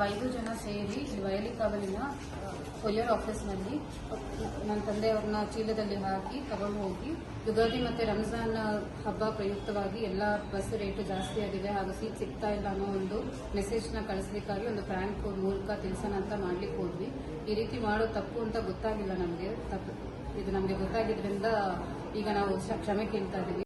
5 ಜನ ಸೇರಿ ವಯಲಿ ಕಾವಲಿನ ಕೊರಿಯರ್ ಆಫೀಸ್ನಲ್ಲಿ ನನ್ನ ತಂದೆಯವ್ರನ್ನ ಚೀಲದಲ್ಲಿ ಹಾಕಿ ತಗೊಂಡು ಹೋಗಿ ಯುಗಾದಿ ಮತ್ತೆ ರಂಜಾನ್ ಹಬ್ಬ ಪ್ರಯುಕ್ತವಾಗಿ ಎಲ್ಲ ಬಸ್ ರೇಟ್ ಜಾಸ್ತಿ ಆಗಿದೆ ಹಾಗೂ ಸೀಟ್ ಸಿಗ್ತಾ ಇಲ್ಲ ಅನ್ನೋ ಒಂದು ಮೆಸೇಜ್ನ ಕಳಿಸ್ಲಿಕ್ಕಾಗಿ ಒಂದು ಪ್ರ್ಯಾಂಕ್ ಮೂಲಕ ತಿಳಿಸೋಣ ಅಂತ ಮಾಡ್ಲಿಕ್ಕೆ ಹೋದ್ವಿ. ಈ ರೀತಿ ಮಾಡೋ ತಪ್ಪು ಅಂತ ಗೊತ್ತಾಗಿಲ್ಲ ನಮಗೆ. ಇದು ನಮಗೆ ಗೊತ್ತಾಗಿದ್ರಿಂದ ಈಗ ನಾವು ಕ್ಷಮೆ ಕೇಳ್ತಾ ಇದ್ದೀವಿ.